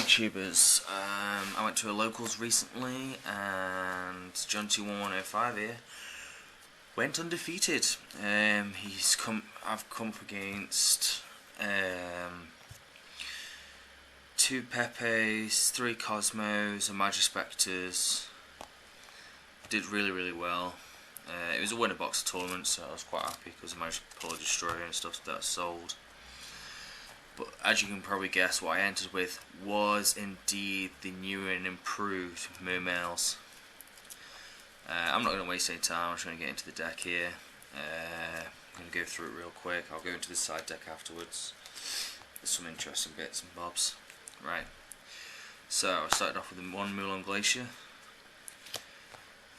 YouTubers. I went to a locals recently and John 21105 here went undefeated. I've come up against 2 Pepes, 3 Cosmos, and Magic Spectres. Did really well. It was a winner box tournament, so I was quite happy because I managed to pull a destroyer and stuff that I sold. But as you can probably guess, what I entered with was indeed the new and improved mermails. I'm not going to waste any time. I'm just going to get into the deck here. I'm going to go through it real quick. I'll go into the side deck afterwards. There's some interesting bits and bobs. Right. So I started off with 1 Mulan Glacier,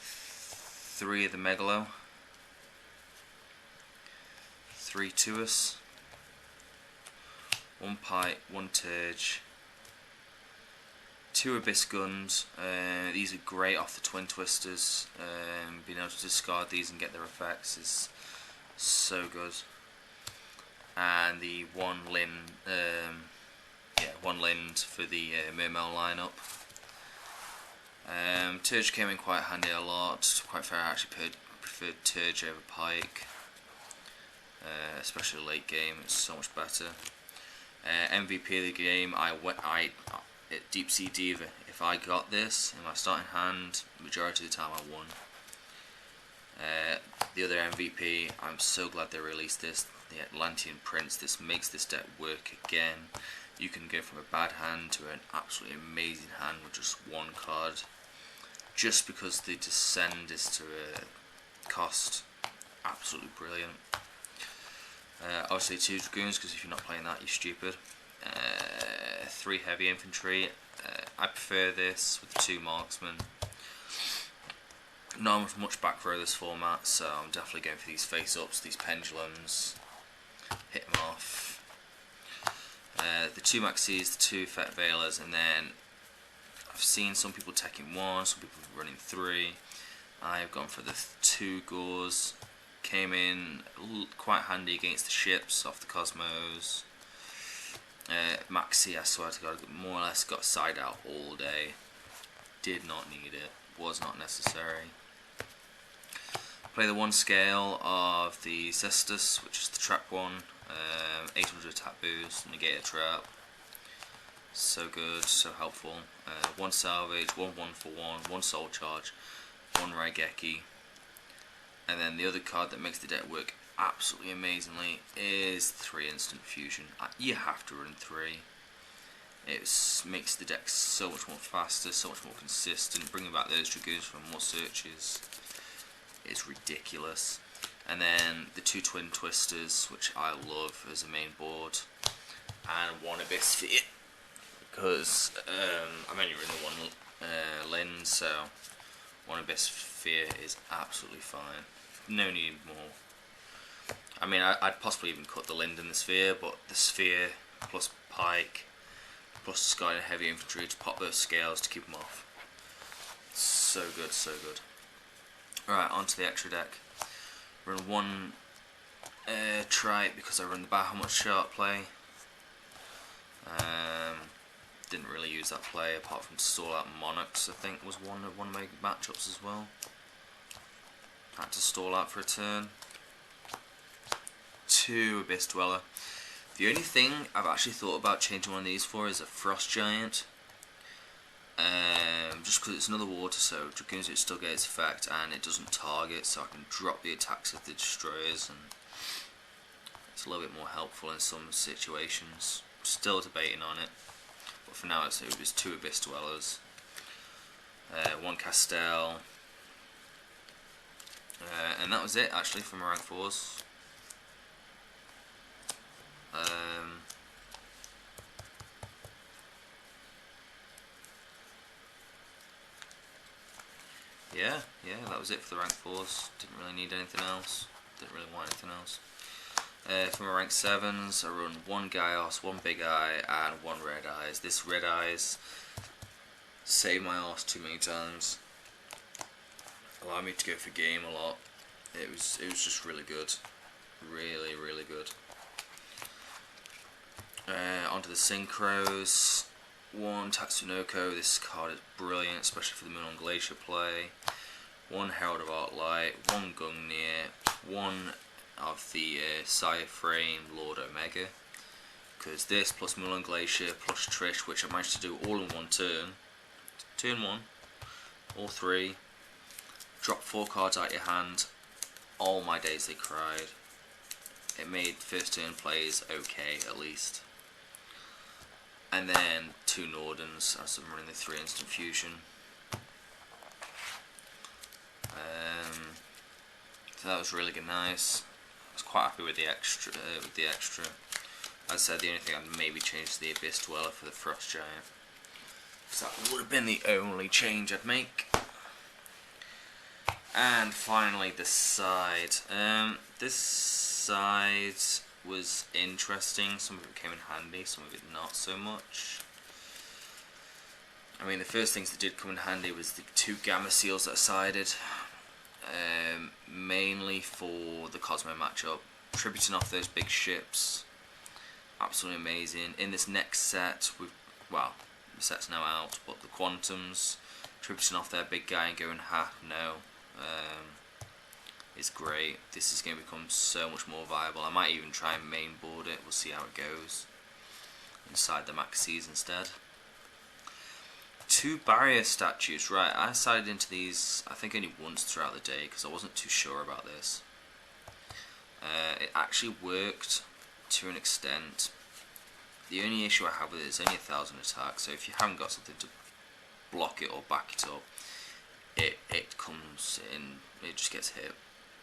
3 of the Megalo, 3 Tuas, 1 Pike, 1 Turge, 2 Abyss Guns. These are great off the Twin Twisters. Being able to discard these and get their effects is so good. And the 1 Lind, 1 Lind for the mermail lineup. Turge came in quite handy a lot. Quite fair, I actually preferred Turge over Pike, especially late game. It's so much better. MVP of the game, at Deep Sea Diva. If I got this in my starting hand, majority of the time I won. The other MVP, I'm so glad they released this, the Atlantean Prince. This makes this deck work again. You can go from a bad hand to an absolutely amazing hand with just 1 card, just because the Descend is to a cost. Absolutely brilliant. Obviously 2 Dragoons, because if you're not playing that, you're stupid. 3 Heavy Infantry. I prefer this with 2 Marksmen. Not much back row this format, so I'm definitely going for these face-ups, these pendulums. Hit them off. The 2 Maxis, the 2 Fet Veilers, and then I've seen some people taking 1, some people running 3. I've gone for the 2 Gores. Came in quite handy against the ships off the Cosmos. Maxi, I swear to God, more or less got side out all day. Did not need it. Was not necessary. Play the 1 scale of the Cestus, which is the trap one. 800 attack boost, negate a trap. So good, so helpful. 1 salvage, 1 for 1 soul charge, 1 Raigeki. And then the other card that makes the deck work absolutely amazingly is 3 instant fusion. You have to run 3. It makes the deck so much more faster, so much more consistent. Bringing back those Dragoons from more searches is ridiculous. And then the 2 Twin Twisters, which I love as a main board, and 1 Abyss Sphere, because I'm only running the 1 Lind, so 1 Abyss Sphere is absolutely fine. No need more. I mean, I'd possibly even cut the Lind in the Sphere, but the Sphere plus Pike plus Sky and Heavy Infantry to pop those scales to keep them off. So good, so good. Alright, onto the extra deck. Run 1 Trite because I run the Bahamut Sharp play. Didn't really use that play apart from stall out Monarchs. I think was one of my matchups as well. Had to stall out for a turn. 2 Abyss Dweller. The only thing I've actually thought about changing one of these for is a Frost Giant. Just because it's another water, so Dragoons it still gets its effect and it doesn't target, so I can drop the attacks of the destroyers, and it's a little bit more helpful in some situations. Still debating on it, but for now it was 2 Abyss Dwellers, 1 Castel, and that was it actually for my rank 4s. Yeah, that was it for the rank 4s. Didn't really need anything else. Didn't really want anything else. For my rank 7s, I run 1 Gaios, 1 Big Eye, and 1 Red Eyes. This Red Eyes saved my arse too many times. Allowed me to go for game a lot. It was just really good. Really good. Onto the synchros. 1 Tatsunoko. This card is brilliant, especially for the Moon on Glacier play. 1 Herald of Arclight, 1 Gungnir, 1 of the Sire Frame Lord Omega. Because this plus Moon on Glacier plus Trish, which I managed to do all in one turn. Turn 1, all 3. Drop 4 cards out your hand. All my days they cried. It made first turn plays okay, at least. And then 2 Nordens as I'm running the 3 instant fusion. So that was really good, nice. I was quite happy with the extra. As I said, the only thing I'd maybe change is the Abyss Dweller for the Frost Giant, because that would have been the only change I'd make. And finally, the side. This side was interesting. Some of it came in handy, some of it not so much. I mean, the first things that did come in handy was the 2 Gamma Seals that I sided, mainly for the Cosmo matchup, tributing off those big ships. Absolutely amazing. In this next set, well, the set's now out, but the Quantums, tributing off their big guy and going no, is great. This is going to become so much more viable. I might even try and main board it. We'll see how it goes inside the Maxis instead. 2 barrier statues, right? I sided into these I think only once throughout the day because I wasn't too sure about this. It actually worked to an extent. The only issue I have with it is only 1,000 attack, so if you haven't got something to block it or back it up, it comes in, it just gets hit.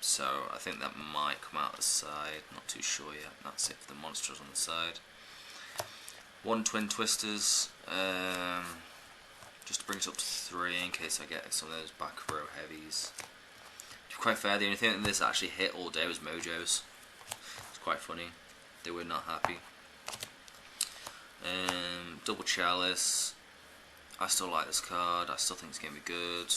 So I think that might come out the side, not too sure yet. That's it for the monsters on the side. 1 Twin Twisters, just to bring it up to 3 in case I get some of those back row heavies. To be quite fair, the only thing that this actually hit all day was Mojos. It's quite funny. They were not happy. Double Chalice. I still like this card. I still think it's going to be good.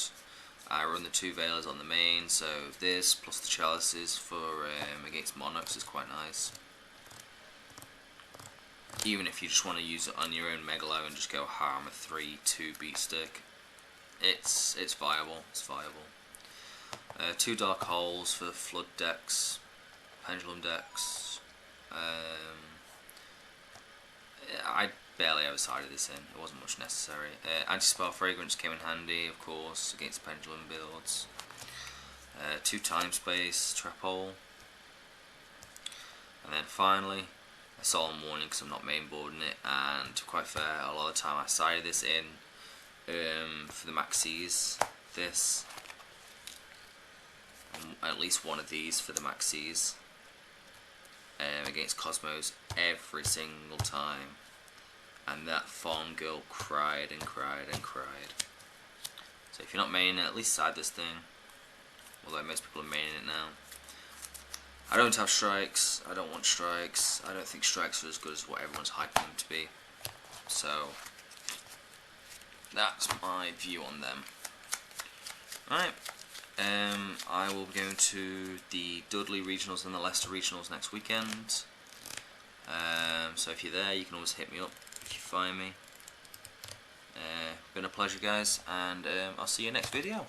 I run the 2 Veilers on the main, so this plus the Chalices for against Monarchs is quite nice. Even if you just want to use it on your own Megalo and just go harm a 3/2 beat stick, it's viable. It's viable. 2 Dark Holes for the Flood decks, Pendulum decks. I barely ever sided this in. It wasn't much necessary. Anti-Spell Fragrance came in handy, of course, against Pendulum builds. 2 Time Space, Trap Hole. And then finally, a Solemn Warning because I'm not mainboarding it, and to be quite fair, a lot of the time I sided this in for the Maxis. This, at least one of these for the Maxis, against Cosmos every single time. And that farm girl cried and cried and cried. So if you're not maining it, at least side this thing. Although most people are maining it now. I don't have strikes. I don't want strikes. I don't think strikes are as good as what everyone's hyping them to be. So that's my view on them. Alright. I will be going to the Dudley Regionals and the Leicester Regionals next weekend. So if you're there, you can always hit me up if you find me. Been a pleasure, guys, and I'll see you next video.